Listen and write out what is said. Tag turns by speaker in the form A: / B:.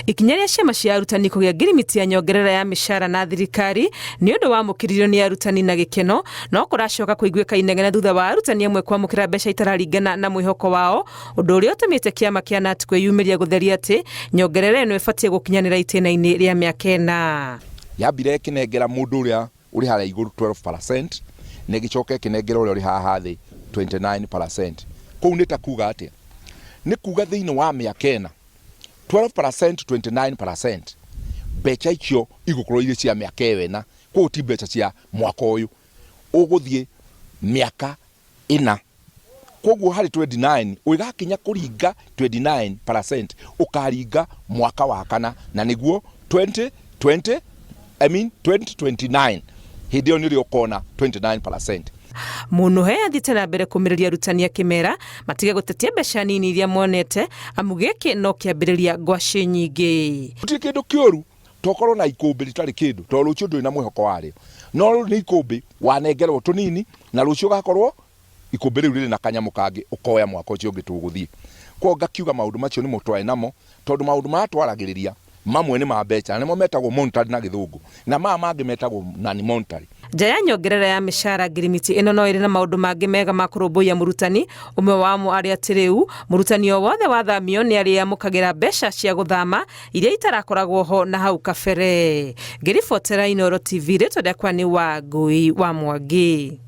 A: Ikinya rĩa ciama cia arutani kũgĩa ngirimiti ya nyongerera ya mĩcara na thirikari nĩ ũndũ wamũkĩririo nĩ arutani na gĩkeno, no kũracoka kũiguĩka inegene thutha wa arutani amwe kwamũkĩra mbeca itararingana na mwĩhoko wao, ũndũ ũrĩa ũtũmĩte kĩama kĩa KNUT kwĩyumĩria gũtheria atĩ nyongerera ĩno ĩbatiĩ gũkinyanĩra itĩna-inĩ rĩa mĩaka ĩna.
B: Yambire ĩkĩnengera mũndũ ũrĩa ũrĩ harĩa igũrũ 12% na ĩgĩcoka ĩkĩnengera ũrĩa ũrĩ haha thĩ 29%. Kũu nĩ ta kuga atĩa? Nĩ kuga thĩinĩ wa mĩaka ĩna 12% 29% mbeca icio igũkorwo irĩ cia mĩaka ĩyo ĩna, kũu ti mbeca cia mwaka ũyũ, ũgũthiĩ mĩaka ĩna. Koguo harĩ 29 ũgakinya kũringa 29% ũkaringa mwaka wa kana, na nĩguo 2029 hĩndĩ ĩyo nĩrĩo ũkona 29%.
A: Mũnũhe athiĩte na mbere kũmĩrĩria arutani akĩmera matige gũtetia mbeca nini iria monete, amu gĩkĩ no kĩambĩrĩria ngwacĩ nyingĩ.
B: Gũtirĩ kĩndũ kĩũru tokorwo na ikũmbĩ rĩtarĩ kĩndũ, tondũ rũciũ ndũrĩ na mwĩhoko warĩo. No rĩu nĩ ikũmbĩ wanengerwo tũnini, na rũciũ gakorwo ikũmbĩ rĩu rĩrĩ na kanyamũ kangĩ ũkoya mwaka ũcio ũngĩ tũgũthiĩ. Kwa ngakiuga maũndũ macio nĩmo twaĩ namo, tondũ maũndũ maya twaragĩrĩria mamwe nĩ ma mbeca, nĩmo metagwo monetary na gĩthũngũ, na maya mangĩ metagwo non-monetary.
A: Nja ya nyongerera ya mĩcara, ngirimiti ĩno no ĩrĩ na maũndũ mangĩ mega ma kũrũmbũiya mũrutani. Ũmwe wamo arĩ atĩ rĩu mũrutani o wothe wathamio nĩ arĩamũkagĩra mbeca cia gũthama iria itarakoragwo ho na hau kabere. Ngĩribotera Inooro TV, rĩtwa rĩakwa nĩ Wangũi wa Mwangi.